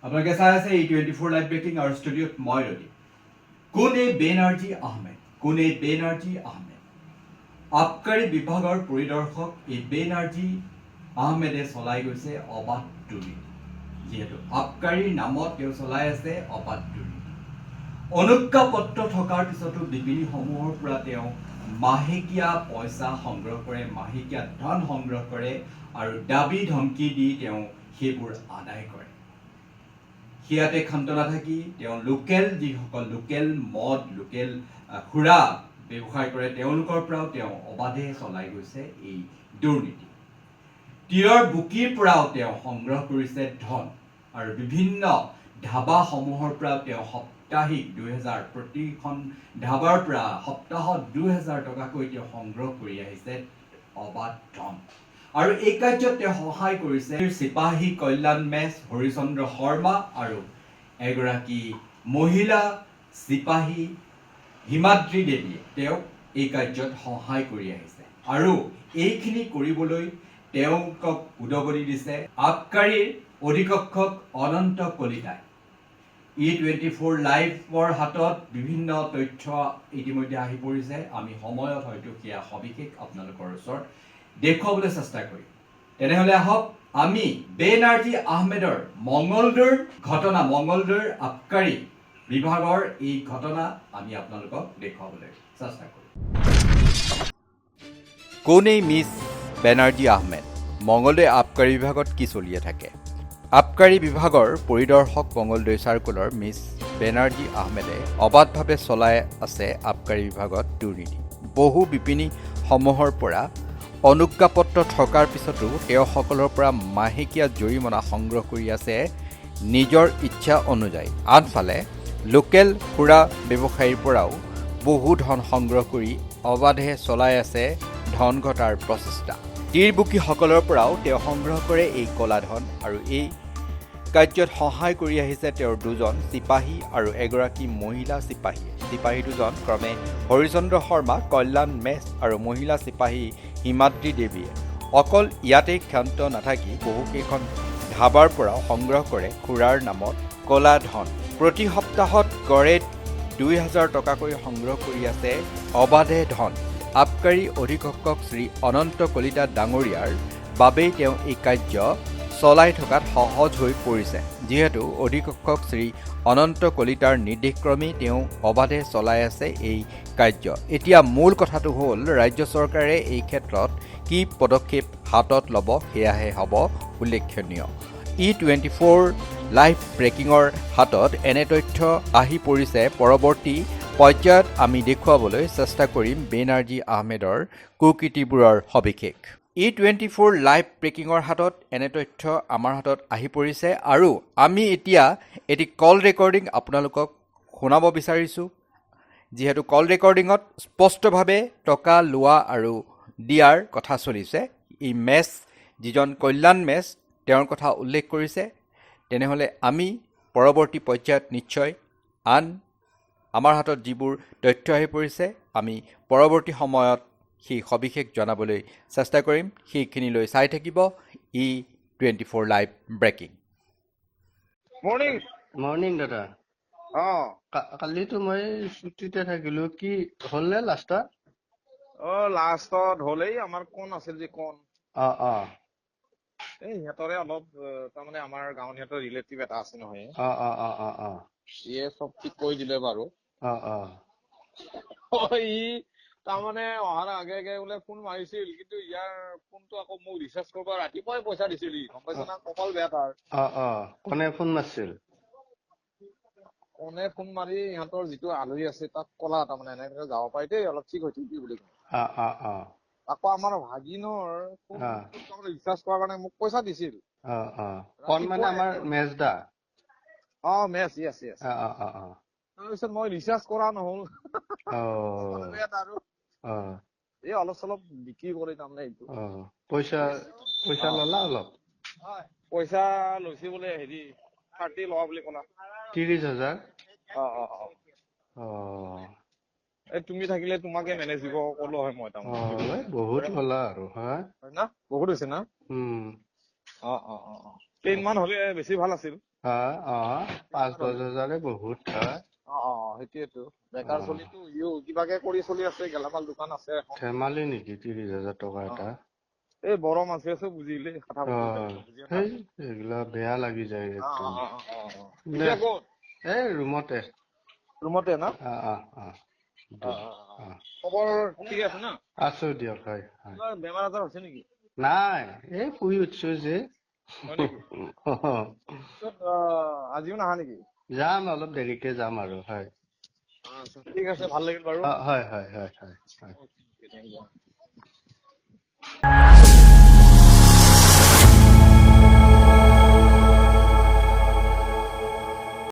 আপোনালোকে চাই আছে E24 লাইভ ব্ৰেকিং আৰু ষ্টুডিঅ'ত মই ৰবি। কোন এই বেনাৰ্জী আহমেদ? কোন এই বেনাৰ্জী আহমেদ? আবকাৰী বিভাগৰ পৰিদৰ্শক এই বেনাৰ্জী আহমেদে চলাই গৈছে অবাধ দুৰ্নীতি। যিহেতু আবকাৰীৰ নামত তেওঁ চলাই আছে অবাধ দুৰ্নীতি। অনুজ্ঞাপত্ৰ থকাৰ পিছতো বিপণীসমূহৰ পৰা তেওঁ মাহেকীয়া পইচা সংগ্ৰহ কৰে, মাহেকীয়া ধন সংগ্ৰহ কৰে আৰু দাবী ধমকি দি তেওঁ সেইবোৰ আদায় কৰে। সিয়াতে ক্ষান্ত নাথাকি তেওঁ যিসকল লোকেল মদ, লোকেল সুৰা ব্যৱসায় কৰে তেওঁলোকৰ পৰাও তেওঁ অবাধে চলাই গৈছে এই দুৰ্নীতি। তীৰৰ বুকিৰ পৰাও তেওঁ সংগ্ৰহ কৰিছে ধন আৰু বিভিন্ন ধাবাসমূহৰ পৰাও তেওঁ সাপ্তাহিক 2000 প্ৰতিখন ধাবাৰ পৰা সপ্তাহত 2000 টকাকৈ তেওঁ সংগ্ৰহ কৰি আহিছে অবাধ ধন। আৰু এই কাৰ্যত তেওঁ সহায় কৰিছে চিপাহী কল্যাণ মেছ, হৰিচন্দ্ৰ শৰ্মা আৰু এগৰাকী মহিলা চিপাহী হিমাদ্ৰী দেৱীয়ে তেওঁক এই কাৰ্যত সহায় কৰি আহিছে। আৰু এইখিনি কৰিবলৈ তেওঁলোকক উদগনি দিছে আবকাৰীৰ অধীক্ষক অনন্ত কলিতাই। E24 লাইভৰ হাতত বিভিন্ন তথ্য ইতিমধ্যে আহি পৰিছে। আমি সময়ত হয়তো সেয়া সবিশেষ আপোনালোকৰ ওচৰত দেখুৱাবলৈ চেষ্টা কৰিম। তেনেহ'লে আহক আমি বেনাৰ্জী আহমেদৰ মংগলদৈৰ আবকাৰী বিভাগৰ এই ঘটনা আমি আপোনালোকক দেখুৱাবলৈ চেষ্টা কৰিম। কোন এই মিছ বেনাৰ্জী আহমেদ? মংগলদৈ আবকাৰী বিভাগত কি চলিয়ে থাকে? আবকাৰী বিভাগৰ পৰিদৰ্শক মংগলদৈ চাৰ্কুলৰ মিছ বেনাৰ্জী আহমেদে অবাধভাৱে চলাই আছে আবকাৰী বিভাগত দুৰ্নীতি। বহু বিপণীসমূহৰ পৰা অনুজ্ঞাপত্ৰ থকাৰ পিছতো তেওঁসকলৰ পৰা মাহেকীয়া জৰিমনা সংগ্ৰহ কৰি আছে নিজৰ ইচ্ছা অনুযায়ী। আনফালে লোকেল সুৰা ব্যৱসায়ীৰ পৰাও বহু ধন সংগ্ৰহ কৰি অবাধে চলাই আছে ধন ঘটাৰ প্ৰচেষ্টা। তীৰবুকীসকলৰ পৰাও তেওঁ সংগ্ৰহ কৰে এই ক'লা ধন আৰু এই কাৰ্যত সহায় কৰি আহিছে তেওঁৰ দুজন চিপাহী আৰু এগৰাকী মহিলা চিপাহী। চিপাহী দুজন ক্ৰমে হৰিচন্দ্ৰ শৰ্মা, কল্যাণ মেছ আৰু মহিলা চিপাহী হিমাদ্ৰী দেৱীয়ে। অকল ইয়াতেই ক্ষান্ত নাথাকি বহুকেইখন ধাবাৰ পৰাও সংগ্ৰহ কৰে খুৰাৰ নামত ক'লা ধন। প্ৰতি সপ্তাহত গড়ে 2000 টকাকৈ সংগ্ৰহ কৰি আছে অবাধে ধন। আবকাৰী অধীক্ষক শ্ৰী অনন্ত কলিতা ডাঙৰীয়াৰ বাবেই তেওঁ এই কাৰ্য চলাই থকাত সহজ হৈ পৰিছে। যিহেতু অধীক্ষক শ্ৰী অনন্ত কলিতাৰ নিৰ্দেশক্ৰমেই তেওঁ অবাধে চলাই আছে এই কাৰ্য। এতিয়া মূল কথাটো হ'ল ৰাজ্য চৰকাৰে এই ক্ষেত্ৰত কি পদক্ষেপ হাতত ল'ব সেয়াহে হ'ব উল্লেখনীয়। E24 লাইভ ব্ৰেকিঙৰ হাতত এনে তথ্য আহি পৰিছে। পৰৱৰ্তী পৰ্যায়ত আমি দেখুৱাবলৈ চেষ্টা কৰিম বেনাৰ্জী আহমেদৰ কুকীৰ্তিবোৰৰ সবিশেষ। E24 লাইভ ব্ৰেকিঙৰ হাতত এনে তথ্য আমাৰ হাতত আহি পৰিছে আৰু আমি এতিয়া এটি কল ৰেকৰ্ডিং আপোনালোকক শুনাব বিচাৰিছোঁ। যিহেতু কল ৰেকৰ্ডিঙত স্পষ্টভাৱে টকা লোৱা আৰু দিয়াৰ কথা চলিছে। এই মেছ যিজন কল্যাণ মেছ তেওঁৰ কথা উল্লেখ কৰিছে। তেনেহ'লে আমি পৰৱৰ্তী পৰ্যায়ত নিশ্চয় আমাৰ হাতত যিবোৰ তথ্য আহি পৰিছে আমি পৰৱৰ্তী সময়ত সেই সবিশেষ জনাবলৈ চেষ্টা কৰিম। সেইখিনিলৈ চাই থাকিব E24 লাইভ ব্ৰেকিং। মৰ্ণিং দাদা। কালিতো মই ছুটিতে থাকিলো, কি হ'লনে লাষ্টত? লাষ্টত হ'লেই আমাৰ কোন আছিল যে কোন এই সিহঁতৰে অলপ তাৰমানে আমাৰ গাঁৱত সিহঁতৰ ৰিলেটিভ এটা আছে নহয়। ইয়ে চব ঠিক কৰি দিলে বাৰু। ই তাৰমানে অহাৰ আগে আগে বোলে ফোন মাৰিছিল, কিন্তু ইয়াৰ ফোনটো আকৌ মোক ৰিচাৰ্জ কৰিব ৰাতিপুৱাই পইচা দিছিল। গম পাইছ না, কপাল বেয়া তাৰ। কোনে ফোন মাৰিছিল? কোনে ফোন মাৰি ইহঁতৰ যিটো আলহী আছে তাক ক'লা তাৰমানে এনেকে যাব পাৰি দেই, অলপ ঠিক হৈ থাকিবি বুলি কয়। আকৌ আমাৰ ভাগিনৰ ৰিচাৰ্জ কৰাৰ কাৰণে মোক পইচা দিছিল। মানে আমাৰ মেজদা মেছ তাৰপিছত মই ৰিচাৰ্জ কৰা নহ'ল। আৰু এই অলপ চলপ বিক্ৰী কৰি তাৰমানে এইটো পইচা ললা অলপ? পইচা লৈছে বোলে 30 লোৱা বুলি ক'লা। 30,000? এই তুমি থাকিলে তোমাকে মেনেজ দিব ক'লো হয় মই তাৰমানে। বহুত ল'লা আৰু হয় না? বহুত হৈছে না? 10 মান হলে বেছি ভাল আছিল। 5-10 হাজাৰে বহুত হয়। সেইটোয়েতো বেকাৰ চলিতো কিবাকে কৰি চলি আছে, গেলামাল দোকান আছে এখন। ধেমালি নেকি 30,000 টকা এটা? এই বড় মাছ আছে বুজিলে কথা এইগুলা বেয়া লাগি যায় একদম। এই ৰুমতে না? খবৰ ঠিক আছে না? আছো দিয়ক। হয়। বেমাৰ আজাৰ হৈছে নেকি? নাই, এই শুই উঠছো যে। আজিও নাহা নেকি? যাম, অলপ দেৰিকে যাম আৰু। হয়, ঠিক আছে, ভাল লাগিল বাৰু। হয়।